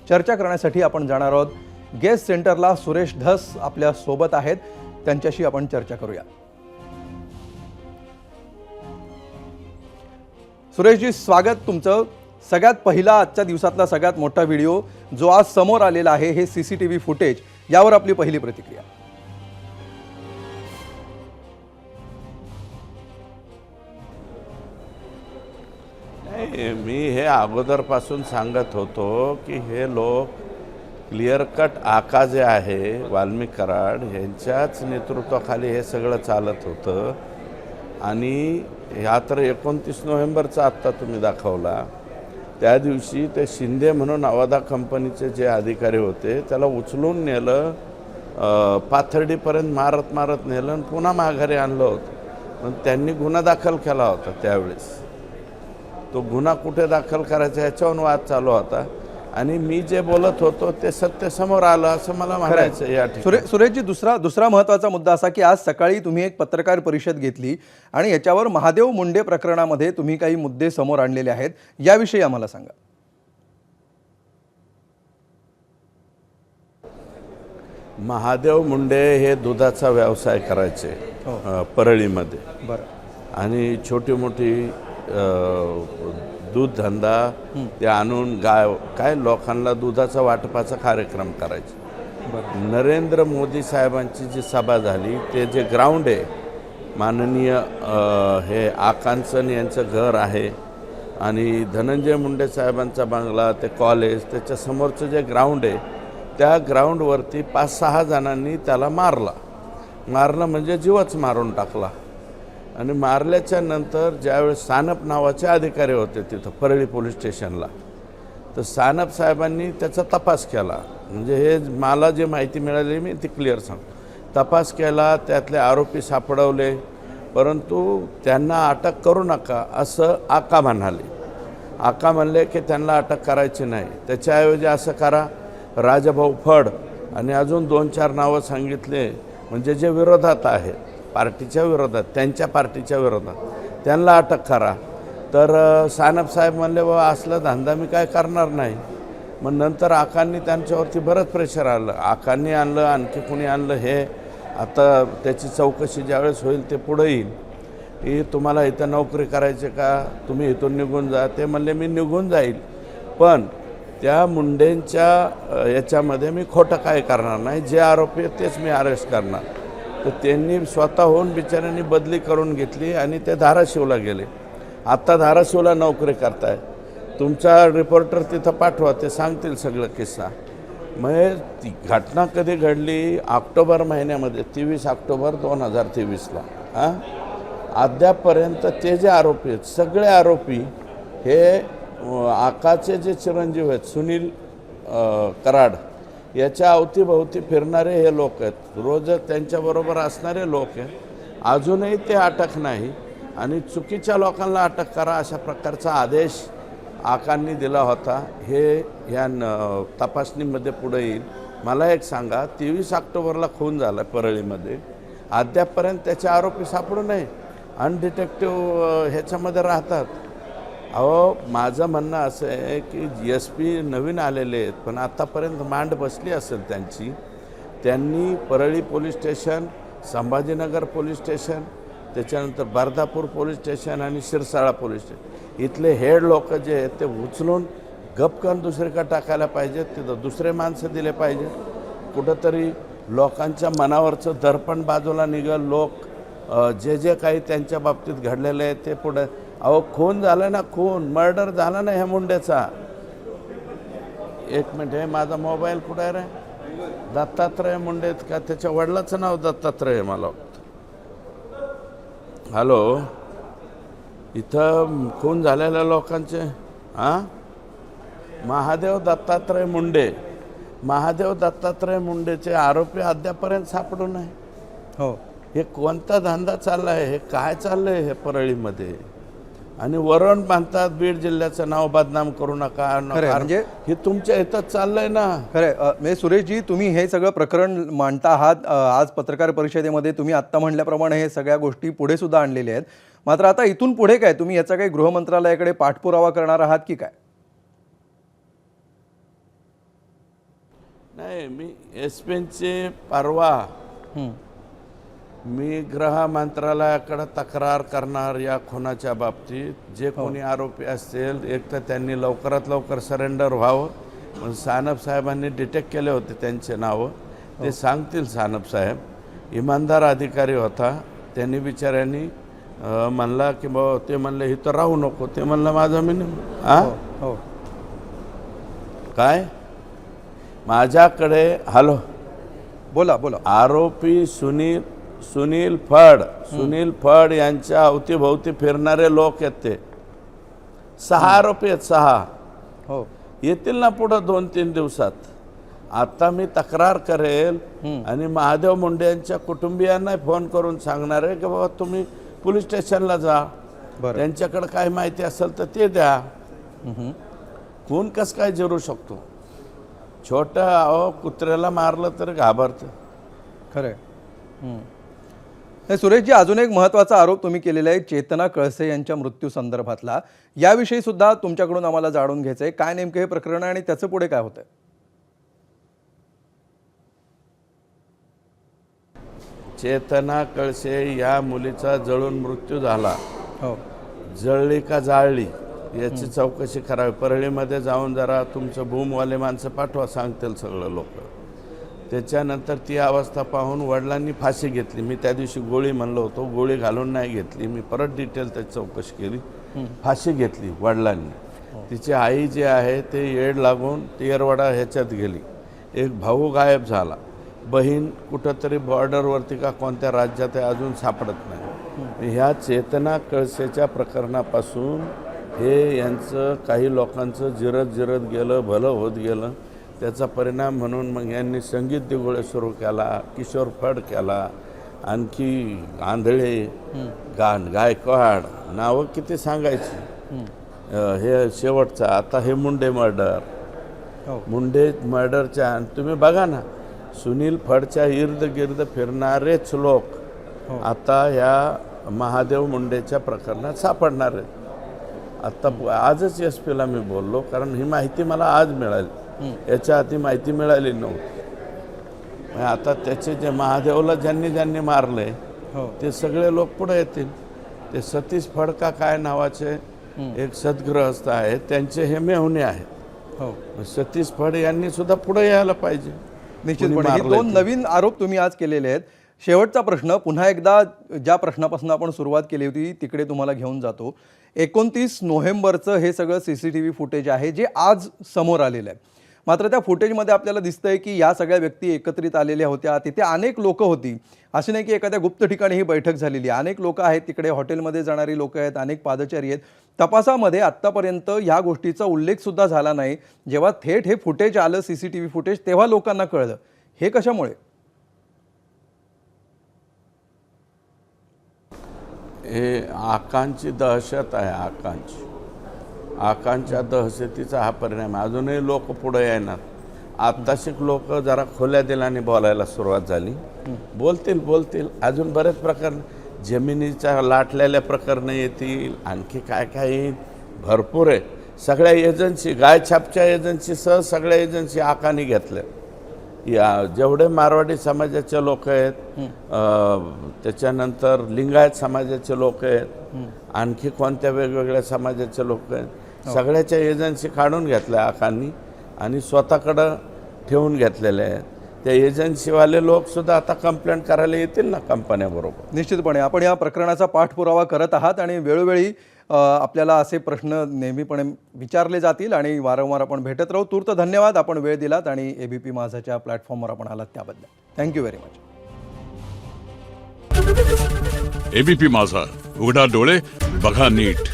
चर्चा करण्यासाठी आपण जाणार आहोत। गेस्ट सेंटरला सुरेश धस आपल्या सोबत आहेत, त्यांच्याशी आपण चर्चा करूया। सुरेशजी, स्वागत तुमचं। सगळ्यात पहिला आजच्या दिवसातला सगळ्यात मोठा व्हिडिओ जो आज समोर आलेला आहे, हे सीसीटीव्ही फुटेज, यावर आपली पहिली प्रतिक्रिया। मी हे अगोदरपासून सांगत होतो की हे लोक क्लिअर कट आका जे आहे वाल्मिक कराड यांच्याच नेतृत्वाखाली हे सगळं चालत होतं। आणि ह्या तर 29 नोव्हेंबरचा आत्ता तुम्ही दाखवला, त्या दिवशी ते शिंदे म्हणून अवधा कंपनीचे जे अधिकारी होते त्याला उचलून नेलं, पाथर्डीपर्यंत मारत मारत नेलं आणि पुन्हा माघारी आणलं होतं। पण त्यांनी गुन्हा दाखल केला होता त्यावेळेस। तो गुन्हा कुठे दाखल करायचा याच्यावर वाद चालू होता आणि मी जे बोलत होतो ते सत्य समोर आलं असं मला म्हणायचं या ठिकाणी। सुरेशजी, दुसरा महत्त्वाचा मुद्दा असा की आज सकाळी तुम्ही एक पत्रकार परिषद घेतली आणि याच्यावर महादेव मुंडे प्रकरणामध्ये तुम्ही काही मुद्दे समोर आणलेले आहेत, याविषयी आम्हाला सांगा। महादेव मुंडे हे दुधाचा व्यवसाय करायचे परळीमध्ये। बरं। आणि छोटी मोठी दूध धंदा ते आणून काय लोकांना दुधाचा वाटपाचा कार्यक्रम करायचे। नरेंद्र मोदी साहेबांची जी सभा झाली, ते जे ग्राउंड आहे माननीय हे आकांचन यांचं घर आहे आणि धनंजय मुंडे साहेबांचा बंगला, ते कॉलेज, त्याच्या समोरचं जे ग्राउंड आहे त्या ग्राउंडवरती 5-6 जणांनी त्याला मारलं म्हणजे जीवच मारून टाकला। आणि मारल्याच्या नंतर ज्यावेळेस सानप नावाचे अधिकारी होते तिथं परळी पोलीस स्टेशनला, तर सानप साहेबांनी त्याचा तपास केला। म्हणजे हे मला जे माहिती मिळाली मी ती क्लिअर सांगतो। तपास केला, त्यातले आरोपी सापडवले, परंतु त्यांना अटक करू नका असं आका म्हणाले। आका म्हणले की त्यांना अटक करायची नाही, त्याच्याऐवजी असं करा, राजाभाऊ फड आणि अजून 2-4 नावं सांगितले, म्हणजे जे विरोधात आहेत, पार्टीच्या विरोधात, त्यांच्या पार्टीच्या विरोधात, त्यांना अटक करा। तर सानप साहेब म्हणले, बाबा असला धंदा मी काय करणार नाही। मग नंतर आकांनी त्यांच्यावरती बरंच प्रेशर आलं, आकांनी आणलं, आणखी कोणी आणलं, हे आता त्याची चौकशी ज्यावेळेस होईल ते पुढे येईल की तुम्हाला इथं नोकरी करायची का, तुम्ही इथून निघून जा। ते म्हणले मी निघून जाईल, पण त्या मुंडेंच्या याच्यामध्ये मी खोटं काय करणार नाही, जे आरोपी आहेत तेच मी अरेस्ट करणार। तर त्यांनी स्वतःहून बिचाऱ्यांनी बदली करून घेतली आणि ते धाराशिवला गेले। आत्ता धाराशिवला नोकरी करताय, तुमचा रिपोर्टर तिथं पाठवा, ते सांगतील सगळं किस्सा। मग ती घटना कधी घडली? ऑक्टोबर महिन्यामध्ये, 23 ऑक्टोबर 2023ला। अद्यापपर्यंत ते जे आरोपी आहेत, सगळे आरोपी हे आकाचे जे चिरंजीव आहेत सुनील कराड याच्या अवतीभोवती फिरणारे हे लोक आहेत, रोज त्यांच्याबरोबर असणारे लोक आहेत। अजूनही ते अटक नाही आणि चुकीच्या लोकांना अटक करा अशा प्रकारचा आदेश आकांनी दिला होता। हे या तपासणीमध्ये पुढे येईल। मला एक सांगा, 23 ऑक्टोबरला खून झाला परळीमध्ये, अद्यापपर्यंत त्याचे आरोपी सापडू नये, अनडिटेक्टिव्ह ह्याच्यामध्ये राहतात। अहो, माझं म्हणणं असं आहे की SP नवीन आलेले आहेत, पण आत्तापर्यंत मांड बसली असेल त्यांची। त्यांनी Parli police station, Sambhajinagar police station, त्याच्यानंतर बर्धापूर पोलीस स्टेशन आणि शिरसाळा पोलीस स्टेशन, इथले हेड लोक जे आहेत ते उचलून गपकन दुसरीकडे टाकायला पाहिजेत, तिथं दुसरे माणसं दिले पाहिजेत। कुठंतरी लोकांच्या मनावरचं दर्पण बाजूला निघाल, लोक जे काही त्यांच्या बाबतीत घडलेलं आहे ते पुढे। अहो, खून झाला ना, खून मर्डर झाला ना ह्या मुंडेचा। एक मिनिट, हे माझा मोबाईल कुठं आहे रे? दत्तात्रय मुंडे का त्याच्या वडिलाचं नाव दत्तात्रय मला वाटतं। हॅलो, इथं खून झालेल्या लोकांचे महादेव दत्तात्रय मुंडेचे आरोपी अद्यापर्यंत सापडू नये। हो, हे कोणता धंदा चालला आहे? हे काय चाललं आहे हे परळीमध्ये? आणि वरण बांधतात, बीड जिल्ह्याचं नाव बदनाम करू नका, म्हणजे हे तुमच्या इथंच चाललंय ना। खरं म्हणजे सुरेशजी, तुम्ही हे सगळं प्रकरण मांडता आहात आज पत्रकार परिषदेमध्ये। तुम्ही आत्ता म्हटल्याप्रमाणे हे सगळ्या गोष्टी पुढे सुद्धा आणलेल्या आहेत, मात्र आता इथून पुढे काय? तुम्ही याचा काही गृह मंत्रालयाकडे पाठपुरावा करणार आहात की काय? नाही, मी एसपीचे परवा हं. मी गृह मंत्रालयाकडे तक्रार करणार या खुनाच्या बाबतीत. जे कोणी आरोपी असतील एक तर त्यांनी लवकरात लवकर सरेंडर व्हावं. पण सानप साहेबांनी डिटेक्ट केले होते त्यांचे नावं, ते सांगतील. सानप साहेब इमानदार अधिकारी होता. त्यांनी बिचाऱ्यांनी म्हणला की बाबा, ते म्हणले इथं राहू नको. ते म्हणलं माझं मी हो. काय माझ्याकडे हॅलो बोला. आरोपी सुनील फड यांच्या अवतीभोवती फिरणारे लोक आहेत. ते 6 आरोपी आहेत. 6 हो. येतील ना पुढं 2-3 दिवसात. आता मी तक्रार करेल आणि महादेव मुंडे यांच्या कुटुंबियांना फोन करून सांगणार आहे की बाबा तुम्ही पोलीस स्टेशनला जा. बरं. त्यांच्याकडे काय माहिती असेल तर ते द्या. खून कसं काय जिरू शकतो? छोटं कुत्र्याला मारलं तर घाबरतं. खरंय. सुरेशजी, अजून एक महत्त्वाचा आरोप तुम्ही केलेला आहे चेतना कळसे यांच्या मृत्यू संदर्भातला. याविषयी सुद्धा तुमच्याकडून आम्हाला जाणून घ्यायचं आहे. काय नेमकं हे प्रकरण आहे आणि त्याचं पुढे काय होतंय? चेतना कळसे या मुलीचा जळून मृत्यू झाला. हो. जळली का जाळली याची चौकशी करावी. परळीमध्ये जाऊन जरा तुमचं बूमवाले माणसं पाठवा, सांगतील सगळं लोक. त्याच्यानंतर ती अवस्था पाहून वडिलांनी फाशी घेतली. मी त्या दिवशी गोळी म्हणलो होतो, गोळी घालून नाही घेतली. मी परत डिटेल त्याची चौकशी केली. फाशी घेतली वडिलांनी. तिची आई जी आहे ते येड लागून तेरवाडा ह्याच्यात गेली. एक भाऊ गायब झाला. बहीण कुठंतरी बॉर्डरवरती का कोणत्या राज्यात आहे अजून सापडत नाही. ह्या चेतना कळसेच्या प्रकरणापासून हे यांचं काही लोकांचं जिरत गेलं, भलं होत गेलं. त्याचा परिणाम म्हणून मग यांनी संगीत दिगोळे सुरू केला, किशोर फड केला, आणखी आंधळे, गायकवाड, नावं किती सांगायची. हे शेवटचं आता हे मुंडे मर्डर. मुंडे मर्डरच्या तुम्ही बघा ना, सुनील फडच्या इर्द गिर्द फिरणारेच लोक आता ह्या महादेव मुंडेच्या प्रकरणात सापडणार आहेत. आत्ता आजच एस पीला मी बोललो, कारण ही माहिती मला आज मिळाली. याच्या आधी माहिती मिळाली नव्हती. आता त्याचे जे महादेवला ज्यांनी मारले ते सगळे लोक पुढे येतील. ते सतीश फडका काय नावाचे एक सद्गृहस्थ आहेत, त्यांचे हे मेहुणे आहेत. सतीश फड यांनी सुद्धा पुढे यायला पाहिजे. निश्चितपणे हे 2 नवीन आरोप तुम्ही आज केलेले आहेत. शेवटचा प्रश्न पुन्हा एकदा ज्या प्रश्नापासून आपण सुरुवात केली होती तिकडे तुम्हाला घेऊन जातो. 29 नोव्हेंबरचं हे सगळं CCTV फुटेज आहे जे आज समोर आलेलं आहे. मात्र त्या फुटेजमध्ये आपल्याला दिसतंय की या सगळ्या व्यक्ती एकत्रित आलेल्या होत्या. तिथे अनेक लोक होती. असे नाही की एखाद्या गुप्त ठिकाणी ही बैठक झालेली. अनेक लोक आहेत तिकडे, हॉटेलमध्ये जाणारी लोक आहेत, अनेक पादचारी आहेत. तपासामध्ये आत्तापर्यंत ह्या गोष्टीचा उल्लेख सुद्धा झाला नाही. जेव्हा थेट हे फुटेज आलं, CCTV फुटेज, तेव्हा लोकांना कळलं. हे कशामुळे? हे आकांची दहशत आहे. आकांच्या दहशतीचा हा परिणाम. अजूनही लोक पुढे येणार. आत्ताशिक लोक जरा खोल्या दिलाने बोलायला सुरुवात झाली. बोलतील अजून बरेच प्रकरण, जमिनीच्या लाटलेल्या प्रकरणं येतील, आणखी काय येईल, भरपूर आहे. सगळ्या एजन्सी, गायछापच्या एजन्सीसह सगळ्या एजन्सी आकांनी घेतल्या. या जेवढे मारवाडी समाजाचे लोक आहेत, त्याच्यानंतर लिंगायत समाजाचे लोक आहेत, आणखी कोणत्या वेगवेगळ्या समाजाचे लोक आहेत, सगळ्याच्या एजन्सी काढून घेतल्या आकांनी आणि स्वतःकडं ठेवून घेतलेले आहेत. त्या एजन्सीवाले लोकसुद्धा आता कंप्लेंट करायला येतील ना कंपन्याबरोबर. निश्चितपणे आपण या प्रकरणाचा पाठपुरावा करत आहात आणि वेळोवेळी आपल्याला असे प्रश्न नेहमीपणे विचारले जातील आणि वारंवार आपण भेटत राहू. तूर्त धन्यवाद, आपण वेळ दिलात आणि ABP माझाच्या प्लॅटफॉर्मवर आपण आलात त्याबद्दल. Thank you very much. ABP माझा, उघडा डोळे बघा नीट.